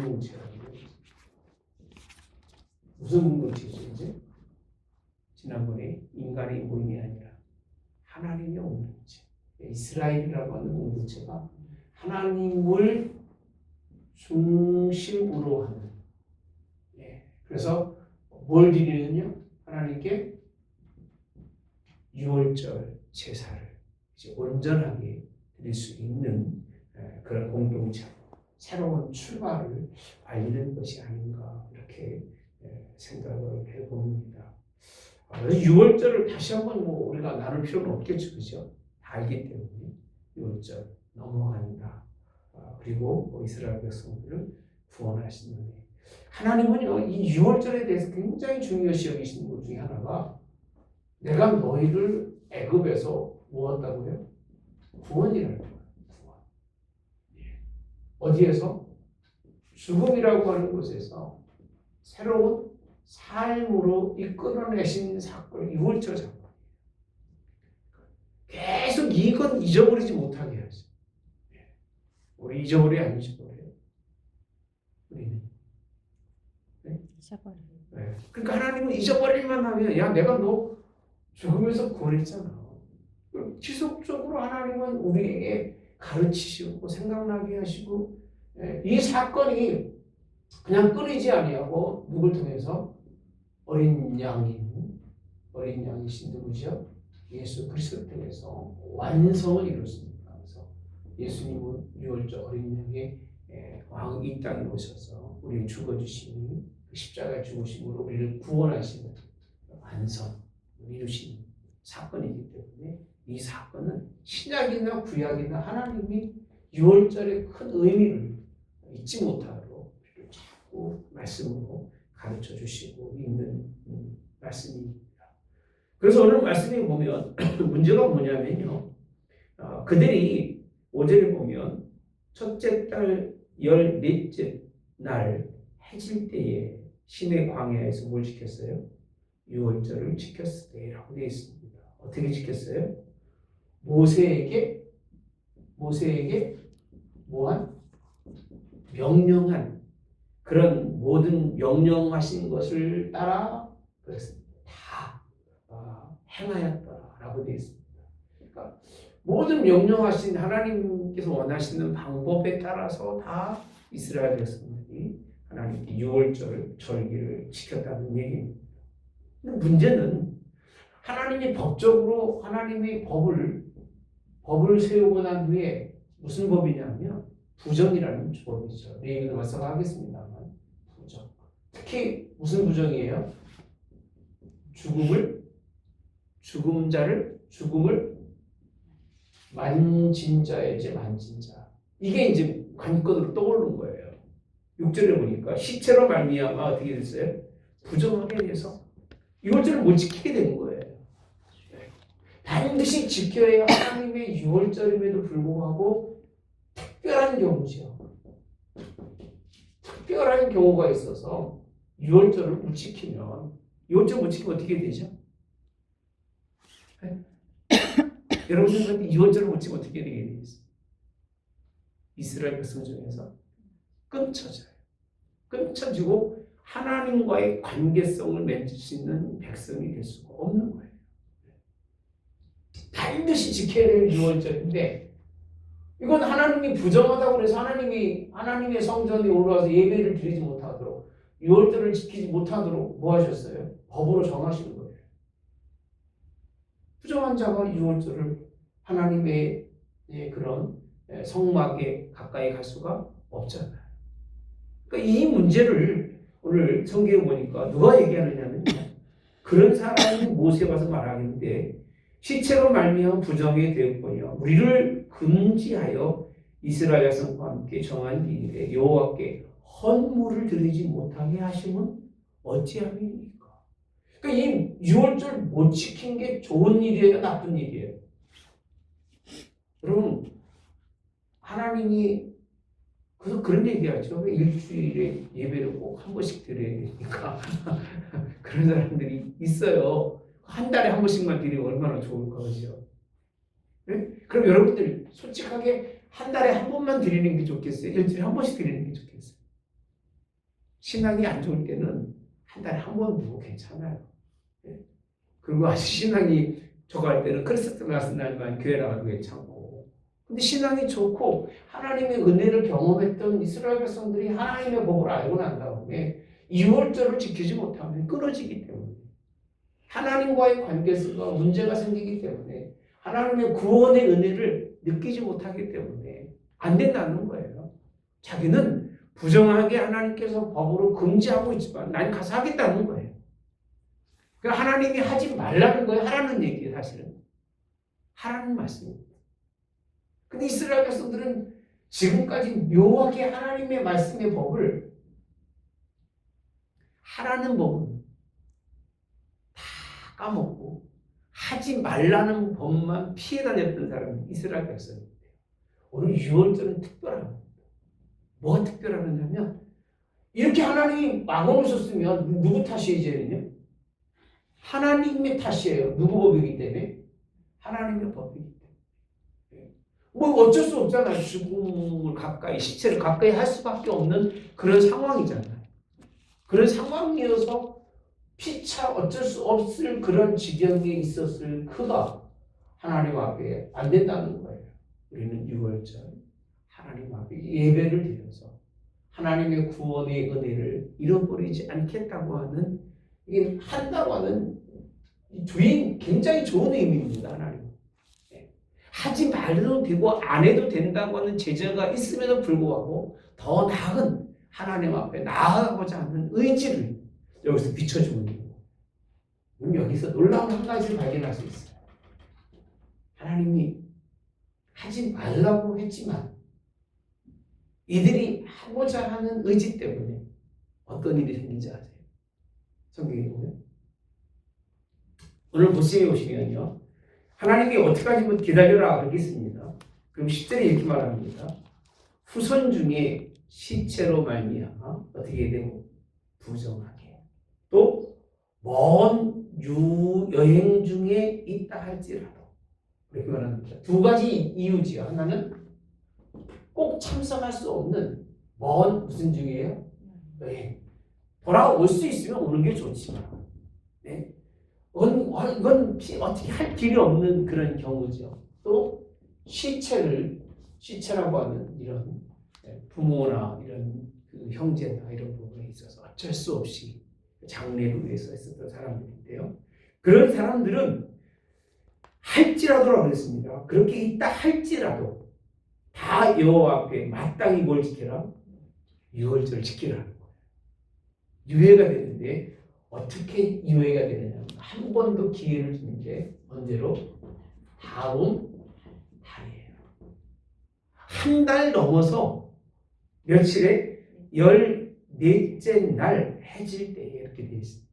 공동체라는 거죠. 무슨 공동체죠 이제? 지난번에 인간의 모임이 아니라 하나님의 공동체. 이스라엘이라고 하는 공동체가 하나님을 중심으로 하는. 그래서 뭘 드리느냐? 하나님께 유월절 제사를 이제 온전하게 드릴 수 있는 그런 공동체, 새로운 출발을 알리는 것이 아닌가 이렇게 생각을 해봅니다. 유월절을 다시 한번 우리가 나눌 필요는 없겠죠, 그죠? 다 알기 때문에 유월절 넘어간다. 그리고 이스라엘 백성들을 구원하시는 하나님은요, 이 유월절에 대해서 굉장히 중요시 여기시는 것 중에 하나가 내가 너희를 애굽에서 모았다고요? 구원이라는 거예요. 구원. 어디에서? 죽음이라고 하는 곳에서 새로운 삶으로 이끌어내신 사건, 유월절 사건이에요. 계속 이건 잊어버리지 못하게 해야죠. 우리 잊어버려 안 잊어버려요? 우리는. 잊어버려. 네. 그러니까 하나님은 잊어버릴만 하면 야 내가 너 죽음에서 구원했잖아. 지속적으로 하나님은 우리에게 가르치시고 생각나게 하시고 이 사건이 그냥 끊이지 아니하고 누굴 통해서 어린 양이신 누구죠? 예수 그리스도를 통해서 완성을 이뤘습니다. 그래서 예수님은 유월절 어린 양의 왕이 이 땅에 오셔서 우리를 죽어주시니 십자가에 죽으심으로 우리를 구원하시는 완성을 이루신 사건이기 때문에 이 사건은 신약이나 구약이나 하나님이 유월절의 큰 의미를 잊지 못하도록 자꾸 말씀으로 가르쳐 주시고 있는 말씀입니다. 그래서 오늘 말씀에 보면 문제가 뭐냐면요. 그들이 5절에 보면 첫째 달 14째 날 해질 때에 시내 광야에서 뭘 지켰어요? 유월절을 지켰으리라고 되어 있습니다. 어떻게 지켰어요? 모세에게 뭐한? 명령한 그런 모든 명령하신 것을 따라 다 행하였다라고 되어 있습니다. 그러니까 모든 명령하신 하나님께서 원하시는 방법에 따라서 다 이스라엘 백성들이 하나님께 유월절 절기를 지켰다는 얘기입니다. 문제는 하나님이 법적으로 하나님의 법을 세우고 난 후에 무슨 법이냐면 부정이라는 법이죠. 내일도 말씀하겠습니다만 부정. 특히 무슨 부정이에요? 죽음을 만진 자이지 만진 자. 이게 이제 관건으로 떠오르는 거예요. 6절에 보니까 시체로 말미암아 어떻게 됐어요? 부정하게 돼서 유월절을 못 지키게 되는 거예요. 반드시 지켜야 하나님의 유월절임에도 불구하고 특별한 경우죠. 특별한 경우가 있어서 유월절을 못 지키면 유월절 못 지키면 어떻게 되죠? 여러분들한테 유월절을 못 지키면 어떻게 되게 되겠어요? 이스라엘 백성 중에서 끊쳐지고 하나님과의 관계성을 맺을 수 있는 백성이 될 수가 없는 거예요. 반드시 지켜야 될 유월절인데 이건 하나님이 부정하다고 해서 하나님의 성전에 올라와서 예배를 드리지 못하도록 유월절을 지키지 못하도록 뭐 하셨어요? 법으로 정하시는 거예요. 부정한 자가 유월절을 하나님의 그런 성막에 가까이 갈 수가 없잖아요. 그러니까 이 문제를 오늘 성경에 보니까 누가 얘기하느냐면 그런 사람이 모세에 와서 말하는데 시체로 말미암아 부정이 되었거니와 우리를 금지하여 이스라엘 백성과 함께 정한 일에 여호와께 헌물을 드리지 못하게 하심은 어찌함이니까. 그러니까 이 유월절 못 지킨 게 좋은 일이에요, 나쁜 일이에요? 여러분 하나님이 그래서 그런 얘기하죠. 일주일에 예배를 꼭 한 번씩 드려야 되니까 그런 사람들이 있어요. 한 달에 한 번씩만 드리면 얼마나 좋을까, 그죠? 네? 그럼 여러분들 솔직하게 한 달에 한 번만 드리는 게 좋겠어요? 일주일에 한 번씩 드리는 게 좋겠어요? 신앙이 안 좋을 때는 한 달에 한 번도 괜찮아요. 예. 그리고 아주 신앙이 좋아할 때는 크리스마스 날만 교회 나가도 괜찮고. 근데 신앙이 좋고 하나님의 은혜를 경험했던 이스라엘 백성들이 하나님의 법을 알고 난 다음에 유월절을 지키지 못하면 끊어지기 때문에, 하나님과의 관계가 문제가 생기기 때문에, 하나님의 구원의 은혜를 느끼지 못하기 때문에 안 된다는 거예요. 자기는 부정하게 하나님께서 법으로 금지하고 있지만 난 가서 하겠다는 거예요. 그러니까 하나님이 하지 말라는 거예요. 하라는 얘기예요. 사실은 하라는 말씀입니다. 근데 이스라엘 백성들은 지금까지 묘하게 하나님의 말씀의 법을, 하라는 법은 다 까먹고 하지 말라는 법만 피해 다녔던 사람이 이스라엘 백성입니다. 오늘 유월절은 특별한 겁니다. 뭐가 특별하냐면, 이렇게 하나님이 막아놓으셨으면 누구 탓이에요? 이제는요? 하나님의 탓이에요. 누구 법이기 때문에? 하나님의 법이기 때문에. 뭐 어쩔 수 없잖아요. 죽음을 가까이, 시체를 가까이 할 수밖에 없는 그런 상황이잖아요. 그런 상황이어서 피차 어쩔 수 없을 그런 지경에 있었을 그가 하나님 앞에 안 된다는 거예요. 우리는 유월절 하나님 앞에 예배를 드려서 하나님의 구원의 은혜를 잃어버리지 않겠다고 하는, 이게 한다고 하는 주인 굉장히 좋은 의미입니다. 하나님. 하지 말아도 되고 안 해도 된다고 하는 제재가 있음에도 불구하고 더 나은 하나님 앞에 나아가고자 하는 의지를 여기서 비춰주는 거예요. 그럼 여기서 놀라운 한 가지를 발견할 수 있어요. 하나님이 하지 말라고 했지만 이들이 하고자 하는 의지 때문에 어떤 일이 생긴지 아세요? 성경에 보면 오늘 본문에 보시면요, 하나님이 어떻게까지 기다려라 그렇게 있습니다. 그럼 10절에 이렇게 말합니다. 후손 중에 시체로 말미암아 어떻게 되고 부정하게, 또 먼 여행 중에 있다 할지라도, 그렇게 말합니다. 두 가지 이유지요. 하나는 꼭 참석할 수 없는 먼 무슨 중이에요? 여행. 돌아올 수 있으면 오는 게 좋지만, 네? 이건 어떻게 할 길이 없는 그런 경우죠. 또 시체라고 하는 이런 부모나 이런 그 형제나 이런 부분에 있어서 어쩔 수 없이 장례를 위해서 했었던 사람들인데요. 그런 사람들은 할지라도라고 그랬습니다. 그렇게 있다 할지라도 다 여호와 앞에 마땅히 뭘 지켜라? 유월절 지키라는 거예요. 유예가 되는데 어떻게 유예가 되느냐? 한 번 더 기회를 주는 게 언제로? 다음 달이에요. 한 달 넘어서 며칠에 14째 날 해질 때에 이렇게 되어 있습니다.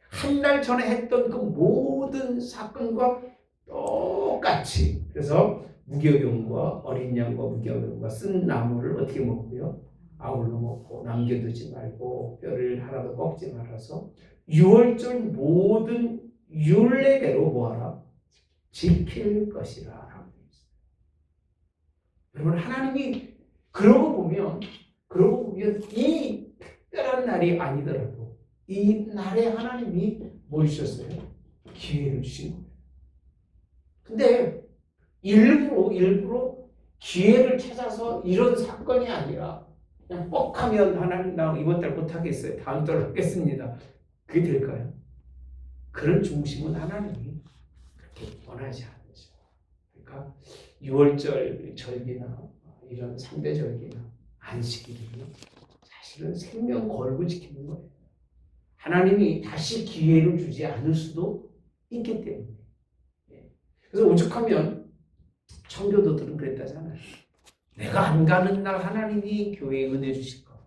한 달 전에 했던 그 모든 사건과 똑같이, 그래서 무교병과 어린 양과 무교병과 쓴 나무를 어떻게 먹고요? 아울러 먹고 남겨두지 말고 뼈를 하나도 꺾지 말아서 유월절 모든 율례대로 뭐하라? 지킬 것이라 라고 되어 있어요. 여러분, 하나님이 그러고 보면 이 특별한 날이 아니더라도 이 날에 하나님이 뭐 주셨어요? 기회를 주신 거예요. 근데 일부러 기회를 찾아서 이런 사건이 아니라 그냥 뻑하면 하나님 나 이번 달 못하겠어요. 다음 달로 하겠습니다. 그게 될까요? 그런 중심은 하나님이 그렇게 원하지 않으죠. 그러니까 6월절 절기나 이런 3대 절기나 안식일은요, 사실은 생명 걸고 지키는 거예요. 하나님이 다시 기회를 주지 않을 수도 있기 때문에. 그래서 오죽하면 청교도들은 그랬다잖아요. 내가 안 가는 날 하나님이 교회에 은혜 주실까?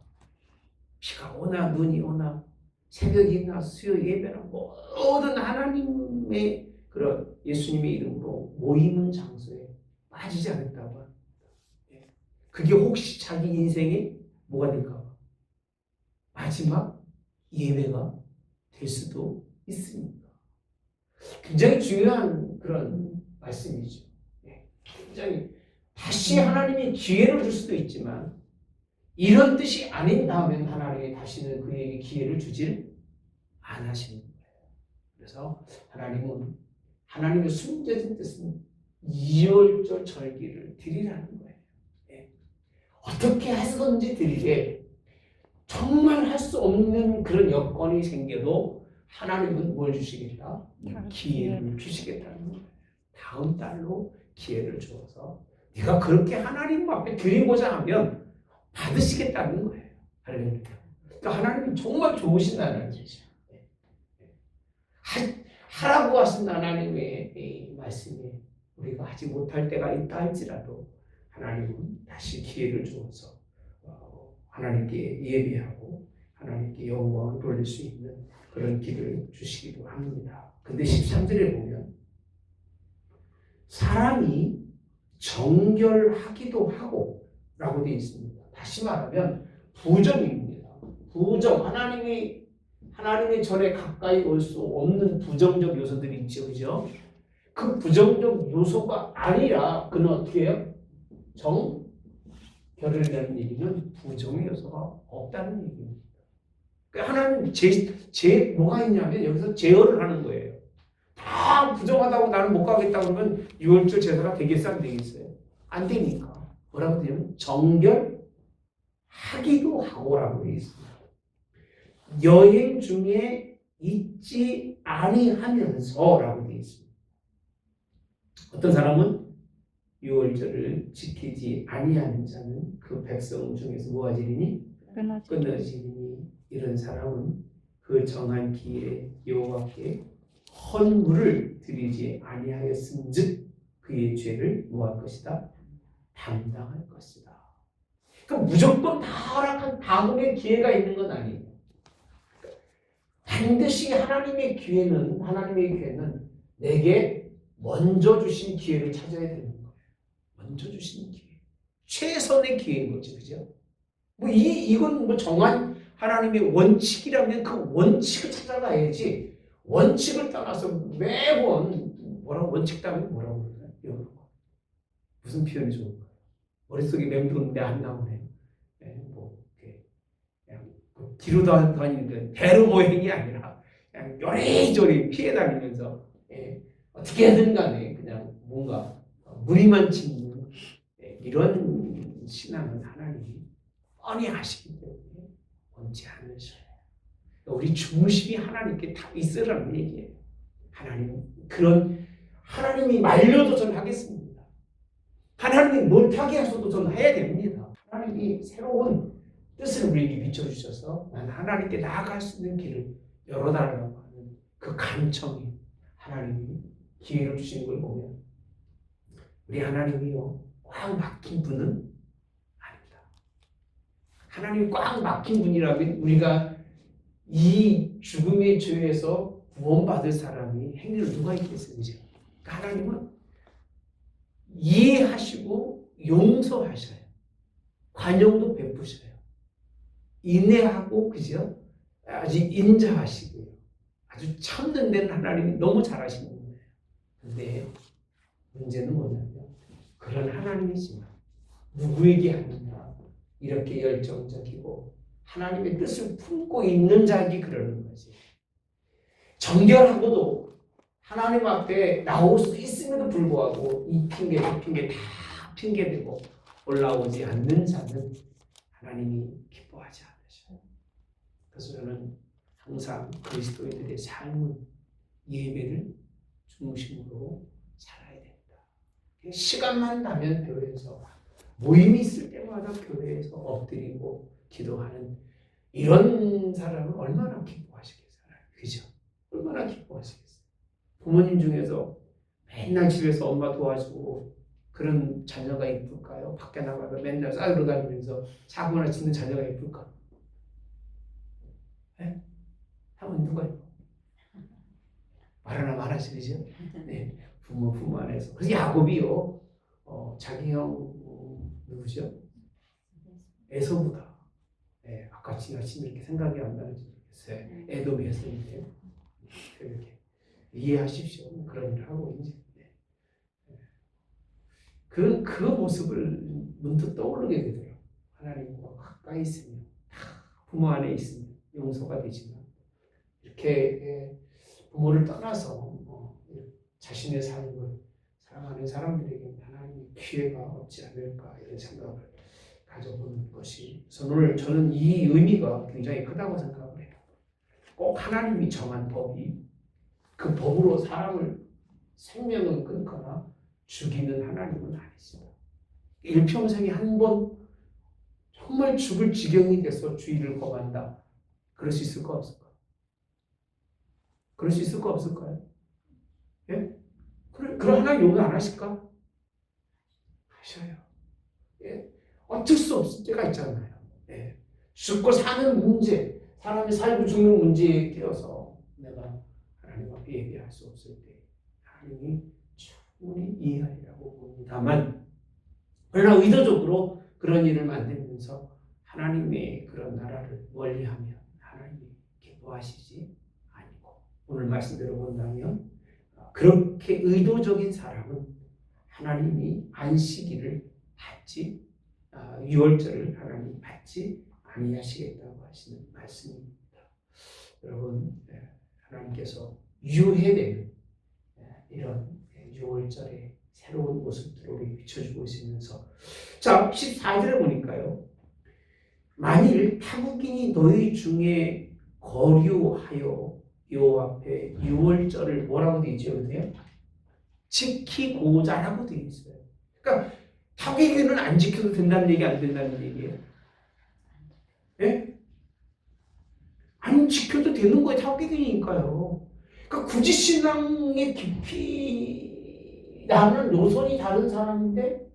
비가 오나 눈이 오나 새벽이나 수요 예배나 모든 하나님의 그런 예수님의 이름으로 모이는 장소에 빠지지 않았다고 합니다. 그게 혹시 자기 인생에 뭐가 될까? 마지막 예배가 될 수도 있습니다. 굉장히 중요한 그런 말씀이죠. 굉장히 다시 하나님이 기회를 줄 수도 있지만 이런 뜻이 아닌다면 하나님이 다시는 그에게 기회를 주질 않으시는 거예요. 그래서 하나님의 숨겨진 뜻은 이월절 절기를 드리라는 거예요. 예. 어떻게 해서든지 드리되 정말 할 수 없는 그런 여건이 생겨도 하나님은 뭘 주시겠다? 기회를 주시겠다는 거예요. 다음 달로 기회를 주어서 네가 그렇게 하나님 앞에 드리고자 하면 받으시겠다는 거예요. 그러니까 하나님이 정말 좋으신 하나님이죠. 하라고 하신 하나님의 이 말씀에 우리가 하지 못할 때가 있다 할지라도 하나님은 다시 기회를 주어서 하나님께 예배하고 하나님께 영광을 돌릴 수 있는 그런 길을 주시기도 합니다. 근데 13절에 보면 사람이 정결하기도 하고 라고 되어 있습니다. 다시 말하면 부정입니다. 부정. 하나님의 절에 가까이 올 수 없는 부정적 요소들이 있죠. 그죠? 그 부정적 요소가 아니라 그는 어떻게 해요? 정결이라는 얘기는 부정의 요소가 없다는 얘기입니다. 그러니까 하나님 뭐가 있냐면 여기서 제어를 하는 거예요. 다 부정하다고 나는 못 가겠다 그러면 6월절 제사가 되겠어요? 안 되겠어요? 안 되니까. 뭐라고 되냐면 정결하기도 하고라고 되어 있습니다. 여행 중에 있지 아니하면서라고 되어 있습니다. 어떤 사람은 6월절을 지키지 아니하는 자는 그 백성 중에서 뭐하지리니? 끊어지리니. 이런 사람은 그 정한 기회에 여호와께 헌물을 드리지 아니하였음즉 그의 죄를 뭐할 것이다? 담당할 것이다. 그러니까 무조건 다 허락한 다음에 기회가 있는 건 아니에요. 반드시 하나님의 기회는 내게 먼저 주신 기회를 찾아야 되는 거예요. 먼저 주신 기회. 최선의 기회인 거지, 그죠? 이건 정한 하나님의 원칙이라면 그 원칙을 찾아가야지. 원칙을 떠나서 매번 원칙 따위 뭐라고 그러나요? 무슨 표현이 좋을까요? 머릿속에 맴도는데 안 나오네. 뒤로 다니는 대로 모행이 아니라 그냥 요리조리 피해 다니면서 어떻게든 간에 그냥 뭔가 무리만 짓는 이런 신앙은 하나님이 뻔히 아시기 때문에 원치 않으셔요. 우리 중심이 하나님께 다 있으라는 얘기예요. 하나님이 말려도 전 하겠습니다. 하나님이 못하게 하셔도 전 해야 됩니다. 하나님이 새로운 뜻을 우리에게 비춰주셔서 난 하나님께 나아갈 수 있는 길을 열어달라고 하는 그 간청이 하나님이 기회를 주신 걸 보면 우리 하나님이요 꽉 막힌 분은 아닙니다. 하나님이 꽉 막힌 분이라면 우리가 이 죽음의 죄에서 구원받을 사람이 행위를 누가 있겠어요? 그러니까 하나님은 이해하시고 용서하셔요. 관용도 베푸셔요. 인내하고 그죠? 아주 인자하시고요. 아주 참는 데는 하나님이 너무 잘하시는 거예요. 근데 문제는 뭐냐면 그런 하나님이지만 누구에게 하느냐 이렇게 열정적이고 하나님의 뜻을 품고 있는 자에게 그러는 거지. 정결하고도 하나님 앞에 나올 수 있음에도 불구하고 이 핑계 저 핑계 다 핑계대고 올라오지 않는 자는 하나님이 기뻐하지 않으셔요. 그래서 저는 항상 그리스도인들의 삶은 예배를 중심으로 살아야 된다. 시간만 나면 교회에서 모임이 있을 때마다 교회에서 엎드리고 기도하는 이런 사람은 얼마나 기뻐하시겠어요. 그죠? 얼마나 기뻐하시겠어요. 부모님 중에서 맨날 집에서 엄마 도와주고 그런 자녀가 이쁠까요? 밖에 나가서 맨날 싸우러 다니면서 사고나 치는 자녀가 이쁠까? 네? 하면 누가 이뻐? 말하나 말하시 그죠? 네, 부모 안에서. 그래서 야곱이요, 자기 형 누구죠? 에서보다. 네, 아까 지나치면 이렇게 생각이 안 나는지 모르겠어요. 에돔 에서인데 이렇게 이해하십시오. 그런 일을 하고 이제 그 모습을 문득 떠오르게 되더라고요. 하나님과 가까이 있으며 부모 안에 있으면 용서가 되지만 이렇게 부모를 떠나서 자신의 삶을 사랑하는 사람들에게 하나님의 기회가 없지 않을까 이런 생각을 가져보는 것이 오늘 저는 이 의미가 굉장히 크다고 생각을 해요. 꼭 하나님이 정한 법이 그 법으로 사람을 생명을 끊거나 죽이는 하나님은 아니십니다. 일평생에 한 번 정말 죽을 지경이 돼서 주의를 범한다. 그럴 수 있을까 없을까? 그럴 수 있을까 없을까요? 예? 그럼 하나님 용서 안 하실까? 하셔요. 예? 어쩔 수 없을 때가 있잖아요. 예. 죽고 사는 문제, 사람이 살고 죽는 문제에 끼어서 내가 하나님 앞에 얘기할 수 없을 때 하나님이 충분히 이해하리라고 봅니다만 그러나 의도적으로 그런 일을 만들면서 하나님의 그런 나라를 멀리하면 하나님이 기뻐하시지 아니고 오늘 말씀대로 본다면 그렇게 의도적인 사람은 하나님이 안식일을 받지 유월절을 하나님 받지 아니하시겠다고 하시는 말씀입니다. 여러분 하나님께서 유해되는 이런 유월절의 새로운 모습들을 우리 비춰주고 있으면서 자 14절에 보니까요. 만일 타국인이 너희 중에 거류하여 요 앞에 유월절을 뭐라고 되어 있죠? 지키고자라고 되어 있어요. 그러니까 타국인은 안 지켜도 된다는 얘기 안 된다는 얘기예요. 예? 안 지켜도 되는 거예요. 타국인이니까요. 그러니까 굳이 신앙의 깊이 나는 노선이 다른 사람인데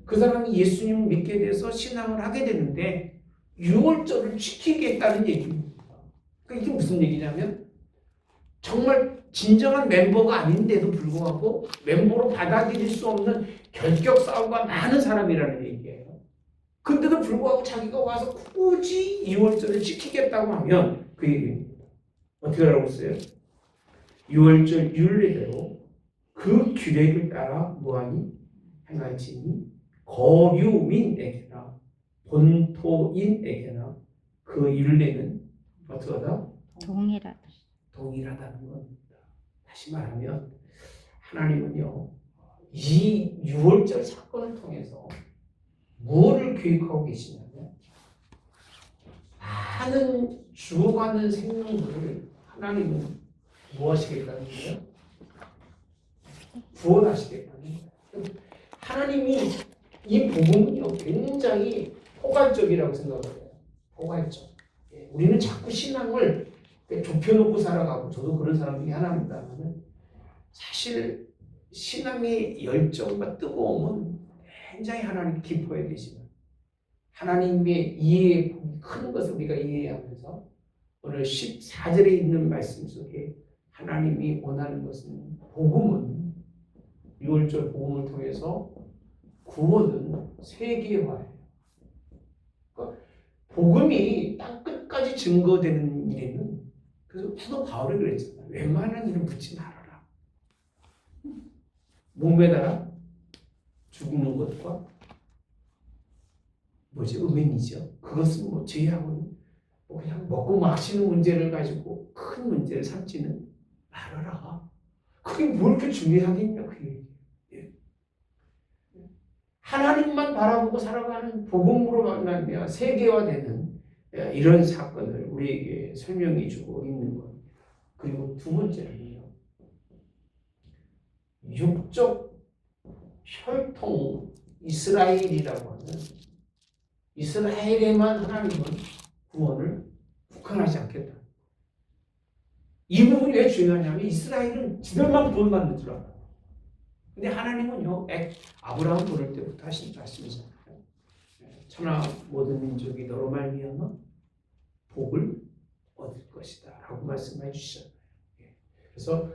그 사람이 예수님을 믿게 돼서 신앙을 하게 되는데 유월절을 지키겠다는 얘기입니다. 그러니까 이게 무슨 얘기냐면 정말 진정한 멤버가 아닌데도 불구하고 멤버로 받아들일 수 없는 결격 싸움과 많은 사람이라는 얘기예요. 근데도 불구하고 자기가 와서 굳이 2월절을 지키겠다고 하면 그 얘기입니다. 어떻게 하라고 했어요? 6월절 율례대로 그 규례를 따라 무한히 행할지니 거류민에게나 본토인에게나 그 율례는 어떻게 하다? 동일하다는 겁니다. 다시 말하면 하나님은요 이 6월절 사건을 통해서 무엇을 계획하고 계시냐면 많은 죽어가는 생명들을 하나님은 무엇하시겠다는 거예요? 구원하시겠다는 거예요. 하나님이 이 복음은요 굉장히 포괄적이라고 생각을 해요. 포괄적. 우리는 자꾸 신앙을 좁혀놓고 살아가고 저도 그런 사람 중에 하나입니다만 사실 신앙의 열정과 뜨거움은 굉장히 하나님 기뻐해 계시는 하나님의 이해의 폭이 큰 것을 우리가 이해하면서 오늘 14절에 있는 말씀 속에 하나님이 원하는 것은 복음은 6월절 복음을 통해서 구원은 세계화예요. 그러니까 복음이 땅 끝까지 증거되는 일에는 그래서 사도 바울이 그랬잖아요. 웬만한 일은 묻지 말아라. 목매달아 죽는 것과 음행이죠. 그것은 죄하고는 그냥 먹고 마시는 문제를 가지고 큰 문제를 삼지는 말아라. 그게 뭘 이렇게 중요하겠냐 그 얘기예요. 하나님만 바라보고 살아가는 복음으로 만나며 세계화되는 이런 사건을 우리에게 설명해 주고 있는 겁니다. 그리고 두 번째는요. 육적 혈통 이스라엘이라고 하는 이스라엘에만 하나님은 구원을 국한하지 않겠다. 이 부분이 왜 중요하냐면 이스라엘은 지들만 구원받는 줄 알아요. 근데 하나님은요, 아브라함 부를 때부터 하신 말씀이잖아요. 천하 모든 민족이 너로 말미암아 복을 얻을 것이다 라고 말씀해 주셨잖아요. 그래서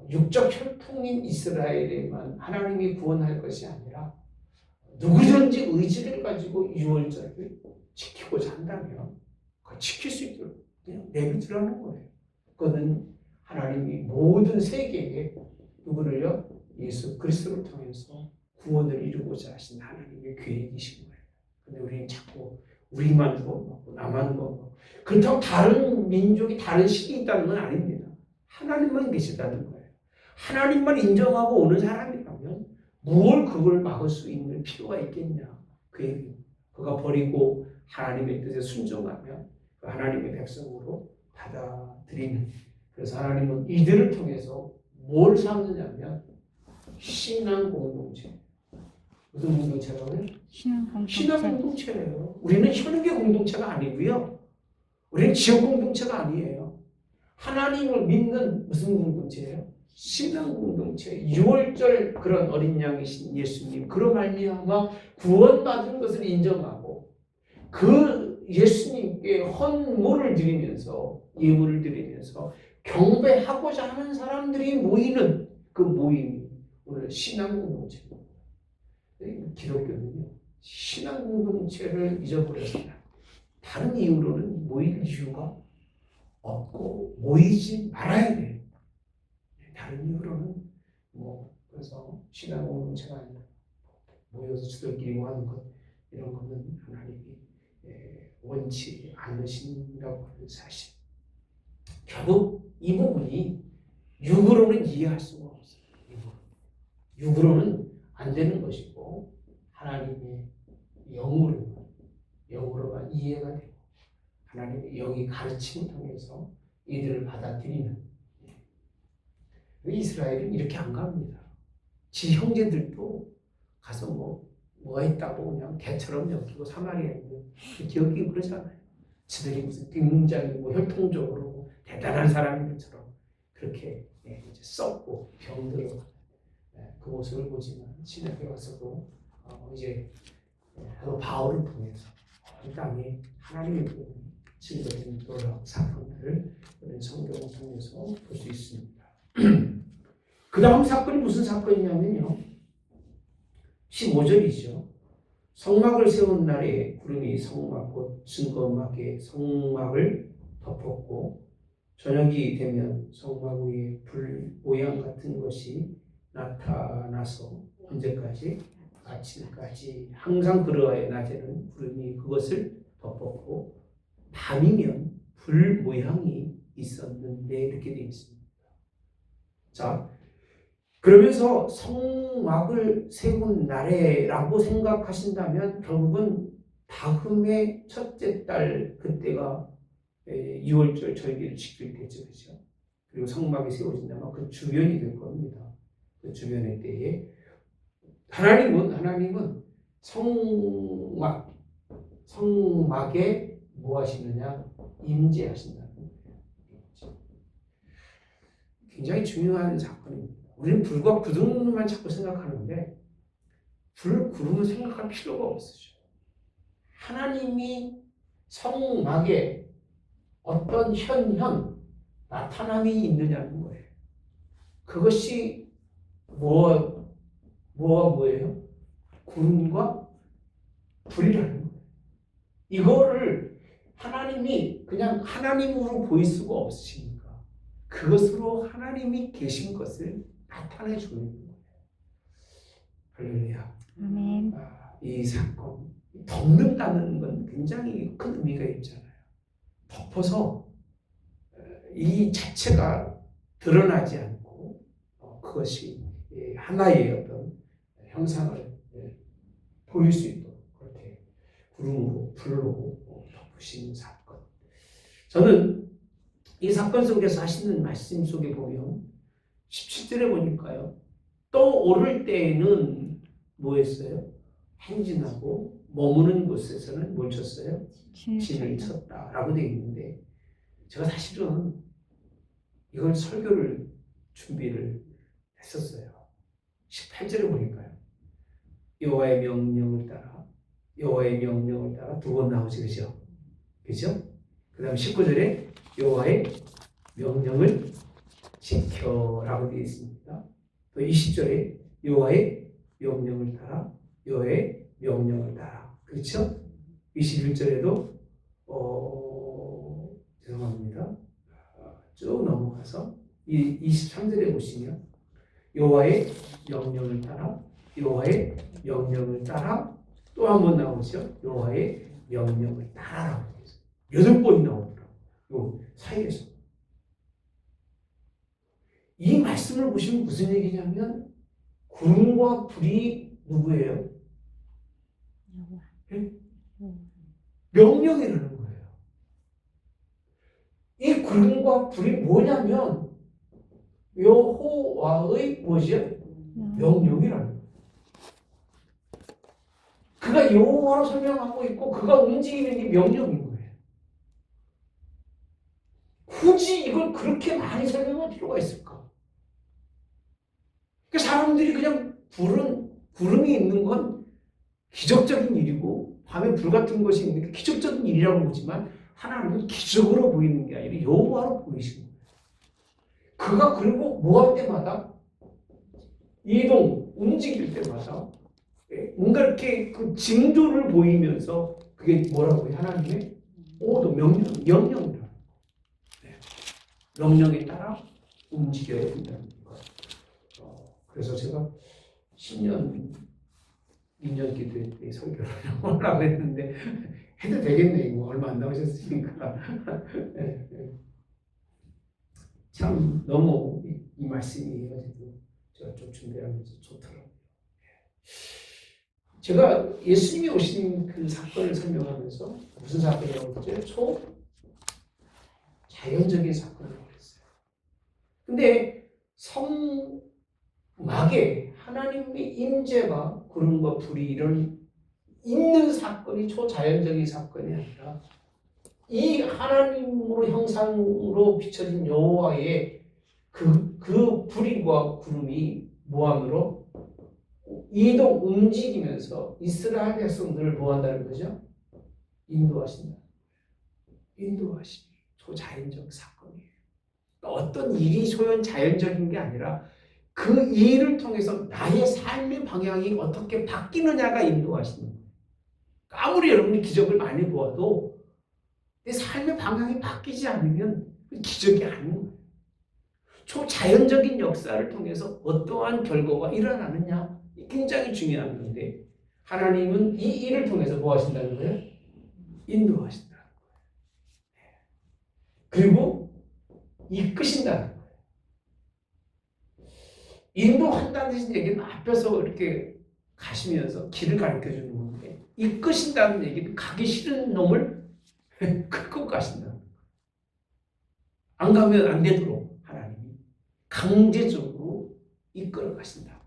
육적 혈통인 이스라엘에만 하나님이 구원할 것이 아니라 누구든지 의지를 가지고 유월절을 지키고자 한다면 그걸 지킬 수 있도록 그냥 내비두라는 거예요. 그거는 하나님이 모든 세계에 누구를요? 예수 그리스도를 통해서 구원을 이루고자 하신 하나님의 계획이신 거예요. 근데 우리는 자꾸 우리만 구원받고 나만 구원받고. 그렇다고 다른 민족이 다른 신이 있다는 건 아닙니다. 하나님만 계시다는 거예요. 하나님만 인정하고 오는 사람이라면 무얼 그걸 막을 수 있는 필요가 있겠냐. 그 얘기. 그가 버리고 하나님의 뜻에 순종하면 그 하나님의 백성으로 받아들이는. 그래서 하나님은 이들을 통해서 뭘 삼느냐면 신앙 공동체. 무슨 공동체라고요? 신앙 공동체예요. 우리는 현계 공동체가 아니고요. 우리는 지역 공동체가 아니에요. 하나님을 믿는 무슨 공동체예요? 신앙 공동체. 6월절 그런 어린 양이신 예수님, 그로 말미암아 구원받은 것을 인정하고 그 예수님께 헌물을 드리면서 예물을 드리면서 경배하고자 하는 사람들이 모이는 그 모임이 오늘 신앙 공동체입니다. 기독교는요, 신앙 공동체를 잊어버렸습니다. 다른 이유로는 모일 이유가 없고 모이지 말아야 돼요. 다른 이유로는 그래서 신앙 공동체가 아니라 모여서 저들끼리 하는 것, 이런 거는 하나님이 원치 않으신다고 하는 사실. 결국 이 부분이 육으로는 이해할 수가 없어요. 육으로는 안 되는 것이고 하나님의 영으로만 이해가 되고 하나님의 영이 가르침을 통해서 이들을 받아들이는. 이스라엘은 이렇게 안 갑니다. 지 형제들도 가서 뭐가 있다고 그냥 개처럼 여기고 사마리아인데 여기고 그러잖아요. 지들이 무슨 굉장히 혈통적으로 대단한 사람인 것처럼 그렇게 이제 썩고 병들어 그 모습을 보지만 신약에 와서도 이제 바울을 통해서 이 땅에 하나님의 복음이 증거된 놀라운 사건들을 성경을 통해서 볼 수 있습니다. 그 다음 사건이 무슨 사건이냐면요, 15절이죠. 성막을 세운 날에 구름이 성막 곧 증거막의 성막을 덮었고 저녁이 되면 성막 위에 불 모양 같은 것이 나타나서 언제까지? 아침까지. 항상 그러하여 낮에는 구름이 그것을 덮었고 밤이면 불 모양이 있었는데, 이렇게 되어 있습니다. 자, 그러면서 성막을 세운 날에라고 생각하신다면 결국은 다음의 첫째 달, 그때가 2월절 절기를 지킬 때죠, 그렇죠? 그리고 성막이 세워진다면 그 주변이 될 겁니다. 그 주변의 때에 하나님은 성막에 뭐 하시느냐? 임재하신다는 거죠. 굉장히 중요한 사건입니다. 우리는 불과 구름만 자꾸 생각하는데 구름을 생각할 필요가 없으죠. 하나님이 성막에 어떤 나타남이 있느냐는 거예요. 그것이 뭐예요? 구름과 불이라는 거예요. 이거를 하나님이 그냥 하나님으로 보일 수가 없으시니까 그것으로 하나님이 계신 것을 나타내 주는 거예요. 할렐루야. 아멘. 이 사건, 덮는다는 건 굉장히 큰 의미가 있잖아요. 덮어서 이 자체가 드러나지 않고 그것이 하나의 어떤 형상을 보일 수 있도록 그렇게 구름으로 불로 덮으신 사건. 저는 이 사건 속에서 하시는 말씀 속에 보면 17절에 보니까요, 또 오를 때에는 뭐 했어요? 행진하고 머무는 곳에서는 뭘 쳤어요? 진을 쳤다라고 되어 있는데, 제가 사실은 이걸 설교를 준비를 했었어요. 18절에 보니까요, 여호와의 명령을 따라 두 번 나오지, 그죠? 그 다음 19절에 여호와의 명령을 지켜라고 되어 있습니다. 또 20절에 여호와의 명령을 따라 그렇죠? 21절에도 죄송합니다. 쭉 넘어가서 23절에 보시면 여호와의 명령을 따라 또 한 번 나오죠. 여호와의 명령을 따라라고 해서 8번이 나오더라고요. 요 사이에서. 이 말씀을 보시면 무슨 얘기냐면 구름과 불이 누구예요? 네? 명령이라는 거예요. 이 구름과 불이 뭐냐면 여호와의 뭐죠? 명령이라는 거예요. 그가 여호와로 설명하고 있고 그가 움직이는 게 명령인 거예요. 굳이 이걸 그렇게 많이 설명할 필요가 있을까? 사람들이 그냥 구름이 있는 건 기적적인 일이고 밤에 불 같은 것이 있는 게 기적적인 일이라고 보지만 하나님은 기적으로 보이는 게 아니라 여호와로 보이시는 거예요. 그가 그리고 뭐 할 때마다 움직일 때마다 뭔가 이렇게 그 징조를 보이면서 그게 뭐라고 해요? 하나님의 오도 명령이라는 거예요. 명령에 따라 움직여야 된다는 거예요. 그래서 제가 10년, 2년 기도회 때 설교를 하려고 했는데 해도 되겠네. 이거 얼마 안 남으셨으니까. 참 너무 이 말씀이 어제도 제가 좀 준비하면서 좋더라고요. 제가 예수님이 오신 그 사건을 설명하면서 무슨 사건이라고 했죠? 초자연적인 사건이라고 했어요. 근데 성막에 하나님의 임재가 구름과 불이 이런 있는 사건이 초자연적인 사건이 아니라 이 하나님으로 형상으로 비춰진 여호와의 그 불과 구름이 무함으로 움직이면서 이스라엘 백성들을 뭐한다는 거죠? 인도하신다. 인도하심이 초자연적 사건이에요. 어떤 일이 자연적인 게 아니라 그 일을 통해서 나의 삶의 방향이 어떻게 바뀌느냐가 인도하시는 거예요. 아무리 여러분이 기적을 많이 보아도 내 삶의 방향이 바뀌지 않으면 기적이 아닌 거예요. 초자연적인 역사를 통해서 어떠한 결과가 일어나느냐 굉장히 중요한 건데 하나님은 이 일을 통해서 뭐 하신다는 거예요? 인도하신다는 거예요. 그리고 이끄신다는 거예요. 인도한다는 얘기는 앞에서 이렇게 가시면서 길을 가르쳐 주는 건데 이끄신다는 얘기는 가기 싫은 놈을 끌고 가신다는 거예요. 안 가면 안 되도록 하나님이 강제적으로 이끌어 가신다.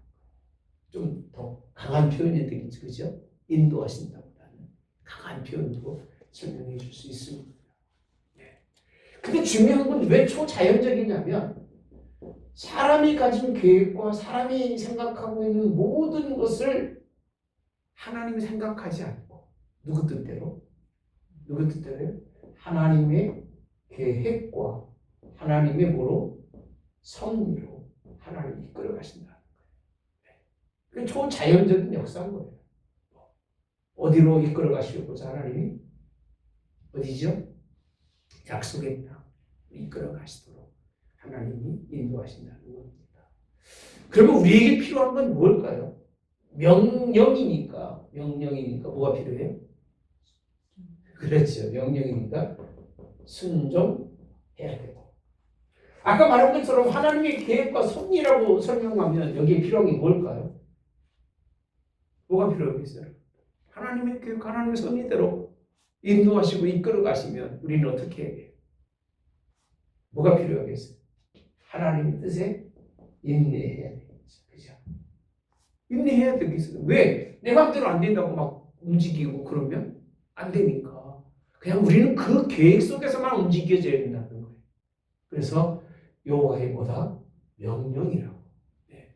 좀 더 강한 표현이 되겠죠, 그죠? 인도하신다보다는 강한 표현으로 설명해 줄 수 있습니다. 네. 근데 중요한 건 왜 초자연적이냐면 사람이 가진 계획과 사람이 생각하고 있는 모든 것을 하나님이 생각하지 않고 누구 뜻대로요? 하나님의 계획과 하나님의 뭐로? 섭리로 하나님이 이끌어 가신다. 그 초자연적인 역사인 거예요. 어디로 이끌어 가시려고자 하나님이 어디죠? 약속의 땅 이끌어 가시도록 하나님이 인도하신다는 겁니다. 그러면 우리에게 필요한 건 뭘까요? 명령이니까 뭐가 필요해요? 그렇죠. 명령이니까 순종해야 되고 아까 말한 것처럼 하나님의 계획과 섭리라고 설명하면 여기에 필요한 게 뭘까요? 뭐가 필요하겠어요? 하나님의 계획, 하나님의 섭리대로 인도하시고 이끌어 가시면 우리는 어떻게 해야 돼요? 뭐가 필요하겠어요? 하나님의 뜻에 인내해야 되겠죠. 그죠? 인내해야 되겠어요. 왜? 내 마음대로 안 된다고 막 움직이고 그러면 안 되니까. 그냥 우리는 그 계획 속에서만 움직여져야 된다는 거예요. 그래서 여호와의 뭐다? 명령이라고. 네.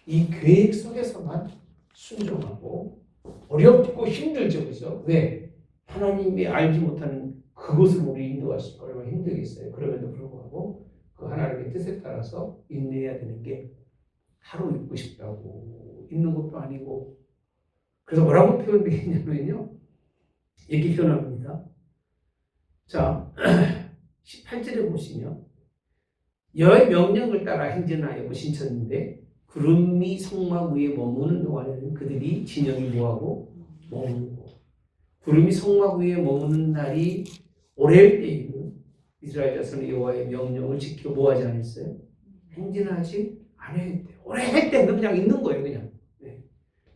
이 계획 속에서만 순종하고 어렵고 힘들죠. 그죠? 왜? 하나님이 알지 못하는 그것을 우리 인도하실 거 얼마나 힘들겠어요. 그럼에도 불구하고 그 하나님의 뜻에 따라서 인내해야 되는 게 하루 있고 싶다고 있는 것도 아니고 그래서 뭐라고 표현되어 있냐면요. 이렇게 표현합니다. 자, 18절에 보시면 여호와의 명령을 따라 행진하여 신쳤는데 구름이 성막 위에 머무는 동안에는 그들이 진영이 뭐하고 머물고 구름이 성막 위에 머무는 날이 오래일 때에는 이스라엘 자손이 여호와의 명령을 지켜 뭐하지 않았어요? 행진하지 않았대요. 오래 할 때는 그냥 있는 거예요. 그냥. 네.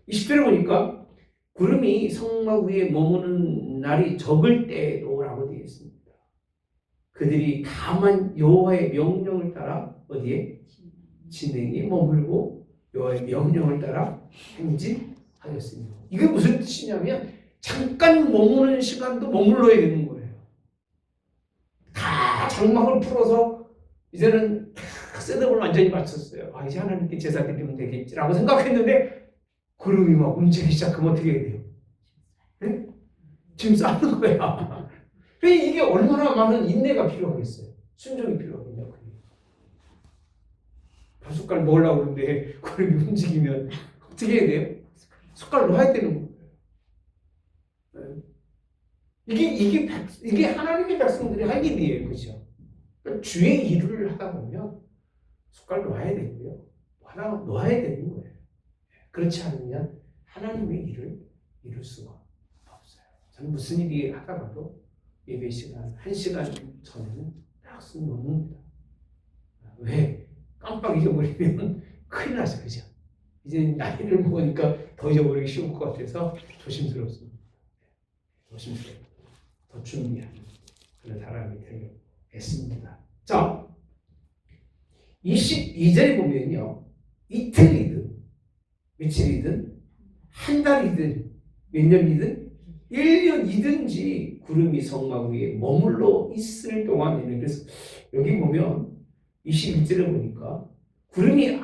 20절에 보니까 구름이 성막 위에 머무는 날이 적을 때에도 라고 되어 있습니다. 그들이 다만 여호와의 명령을 따라 어디에? 진행에 머물고 여호와의 명령을 따라 행진하였습니다. 이게 무슨 뜻이냐면 잠깐 머무는 시간도 머물러야 되는 거예요. 다 장막을 풀어서 이제는 셋업을 완전히 마쳤어요. 이제 하나님께 제사 드리면 되겠지라고 생각했는데 구름이 막 움직이기 시작하면 어떻게 해야 돼요? 네? 지금 싸는 거야. 이게 얼마나 많은 인내가 필요하겠어요. 순종이 필요하겠냐. 숟갈 먹으려고 그러는데 구름이 움직이면 어떻게 해야 돼요? 숟갈 넣어야 되는 거예요. 이게 하나님의 백성들이 할 일이에요. 그죠? 그러니까 주의 일을 하다 보면 숟갈 놓아야 되고요. 하나 놓아야 되는 거예요. 그렇지 않으면 하나님의 일을 이룰 수가 없어요. 저는 무슨 일이 하다가도 예배 시간 1시간 전에는 딱 놓습니다. 왜? 깜빡 잊어버리면 큰일 나죠. 그죠? 이제 나이를 먹으니까 더 잊어버리기 쉬울 것 같아서 조심스럽습니다. 조심스럽고 더 준비하는 그런 사람이 되겠습니다. 자, 22절에 보면요. 이틀이든 며칠이든 한 달이든 몇 년이든 1년이든지 구름이 성막 위에 머물러 있을 동안에는, 그래서 여기 보면 21절에 보니까 구름이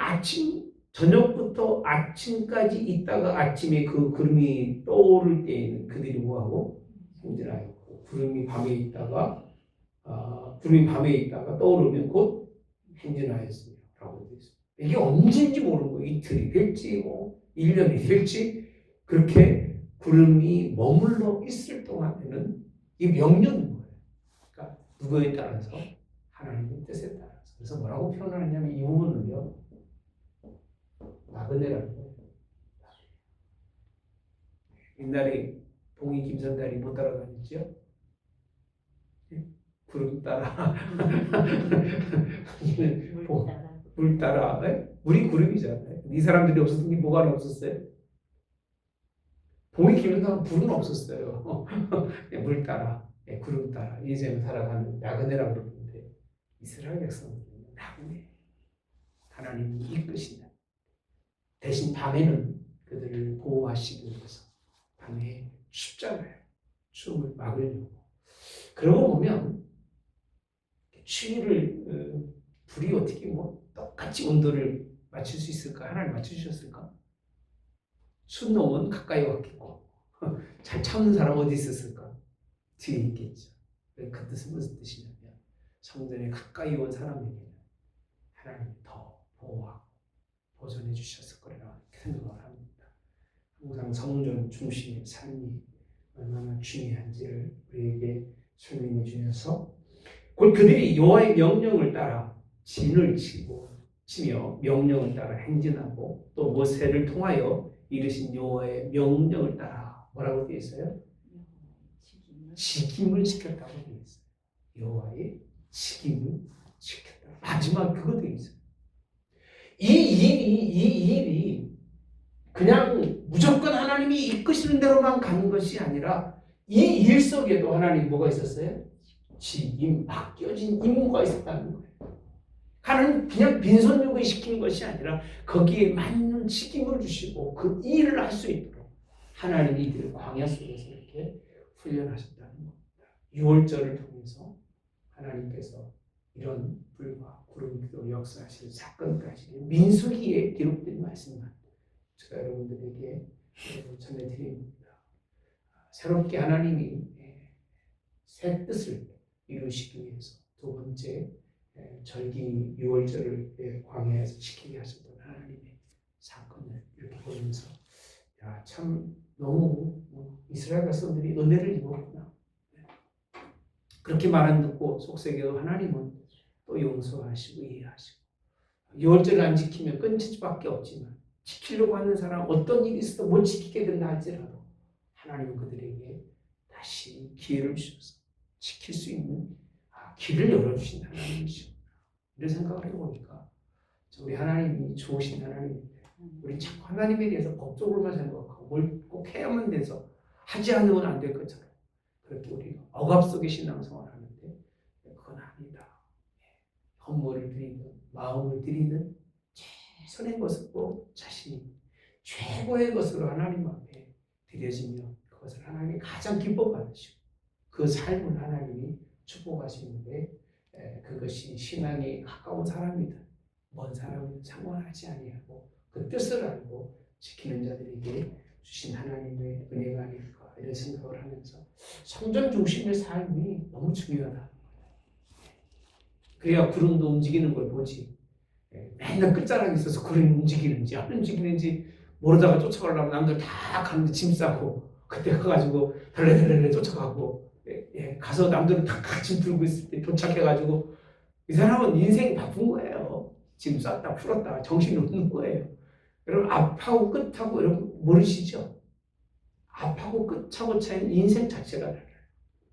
저녁부터 아침까지 있다가 아침에 그 구름이 떠오를 때에는 그들이 뭐하고? 행진하였고, 구름이 밤에 있다가 떠오르면 곧 행진하였으며 라고 되어 있습니다. 이게 언제인지 모르는 거예요. 이틀이 될지 1년이 될지. 그렇게 구름이 머물러 있을 동안에는 이 명령인 거예요. 그러니까 누구에 따라서? 하나님의 뜻에 따라서. 그래서 뭐라고 표현하냐면 이 부분은요, 나그네라는 거예요. 옛날에 봉이 김선달이 못 따라다녔죠? 구름 따라. 물 따라. 물이 구름이잖아요. 이 사람들이 없었던 게 뭐가 없었어요? 봉이 김선달은 불은 없었어요. 물 따라, 구름 따라 인생을 살아가는 나그네라고 그러는데, 이스라엘 백성들은 나그네, 하나님이 이끄시는, 대신 밤에는 그들을 보호하시기 위해서 밤에 춥잖아요. 추움을 막으려고. 그러고 보면 추위를 불이 어떻게 똑같이 온도를 맞출 수 있을까? 하나님 맞추셨을까? 추운 놈은 가까이 왔겠고 잘 참는 사람 어디 있었을까? 뒤에 있겠죠. 그 뜻은 무슨 뜻이냐면 성전에 가까이 온 사람에게는 하나님이 더 보호하고 보존해 주셨을 거라고 생각을 합니다. 항상 성전 중심의 삶이 얼마나 중요한지를 우리에게 설명해 주셔서, 곧 그들이 여호와의 명령을 따라 진을 치며 명령을 따라 행진하고 또 모세를 통하여 이르신 여호와의 명령을 따라 뭐라고 되어 있어요? 직임을 지켰다고 되어 있어요. 여호와의 직임을 지켰다. 마지막 그거 되어 있어요. 이 일이 그냥 무조건 하나님이 이끄시는 대로만 가는 것이 아니라 이 일 속에도 하나님 뭐가 있었어요? 직임, 맡겨진 임무가 있었다는 거예요. 하나님 그냥 빈손유구에 시키는 것이 아니라 거기에 맞는 직임을 주시고 그 일을 할 수 있도록 하나님이 이들을 광야 속에서 이렇게 훈련하셨다는 겁니다. 6월절을 통해서 하나님께서 이런 불과 구름으로 역사하실 사건까지 민수기에 기록된 말씀만 제가 여러분들에게 전해드립니다. 새롭게 하나님이 새 뜻을 이루시기 위해서 두 번째 절기 6월절을 광야에서 지키게 하셨던 하나님의 사건을 이렇게 보면서 참 너무 이스라엘 백성들이 은혜를 입었구나. 그렇게 말 안 듣고 속삭여도 하나님은 또 용서하시고 이해하시고, 6월절을 안 지키면 끊칠 수밖에 없지만 지키려고 하는 사람 어떤 일이 있어도 못 지키게 된다 할지라도 하나님은 그들에게 다시 기회를 주셔서 지킬 수 있는 길을 열어주신 하나님이시죠. 이런 생각을 해보니까 우리 하나님이 좋으신 하나님인데 우리 자꾸 하나님에 대해서 법적으로만 생각하고 뭘 꼭 해야만 돼서 하지 않으면 안 될 것처럼 그렇게 우리가 억압 속의 신앙생활을 하는데 그건 아니다. 헌물을 드리는 마음을 드리는 최선의 것으로 자신이 최고의 것으로 하나님 앞에 드려지면 그것을 하나님이 가장 기뻐 받으시고 그 삶을 하나님이 축복하시는데 그것이 신앙에 가까운 사람이든 먼 사람이든 상관하지 아니하고 그 뜻을 알고 지키는 자들에게 주신 하나님의 은혜가 아닐까 이런 생각을 하면서 성전 중심의 삶이 너무 중요하다. 그래야 구름도 움직이는 걸 보지. 맨날 끝자락에 있어서 구름이 움직이는지 안 움직이는지 모르다가 쫓아가려면 남들 다 가는데 짐 싸고 그때 가가지고 덜레덜레 쫓아가고 가서 남들은 다 짐 들고 있을 때 도착해가지고 이 사람은 인생이 바쁜 거예요. 짐 쌌다 풀었다 정신이 없는 거예요. 여러분 앞하고 끝하고 여러분 모르시죠? 앞하고 끝하고 차이는 인생 자체가 달라요.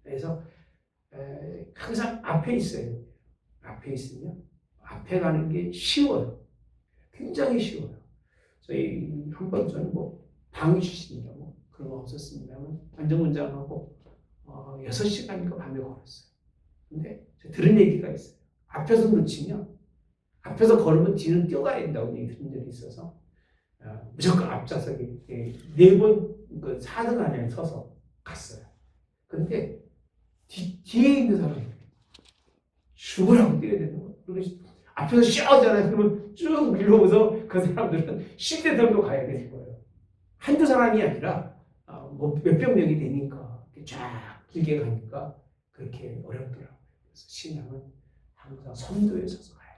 그래서 항상 앞에 있어요. 앞에 있으면 앞에 가는 게 쉬워요. 굉장히 쉬워요. 저희 한 번 저는 방위 출신이라 그런 거 없었습니다만 안전운전하고 6시간인가 밤에 걸었어요. 근데 들은 얘기가 있어요. 앞에서 놓치면 앞에서 걸으면 뒤는 뛰어가야 된다고 얘기 들은 적이 있어서 무조건 앞좌석에 4번 그 4등 안에 서서 갔어요. 근데 뒤에 있는 사람이 죽으라고 뛰어야 되는 거예요. 그리고 앞에서 쉬어오잖아요. 그러면 쭉 밀려오면서 그 사람들은 쉴 때 정도 가야 되는 거예요. 한두 사람이 아니라 몇백 명이 되니까 쫙 길게 가니까 그렇게 어렵더라고요. 그래서 신앙은 항상 선두에 서서 가야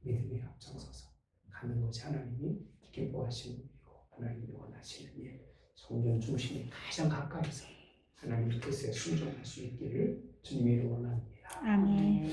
돼요. 믿음에 앞장서서 가는 것이 하나님이 기뻐하시는 일이고 하나님이 원하시는 일, 성전 중심에 가장 가까이서 하나님 뜻에 순종할 수 있기를 주님의 이름으로 원합니다. 아멘.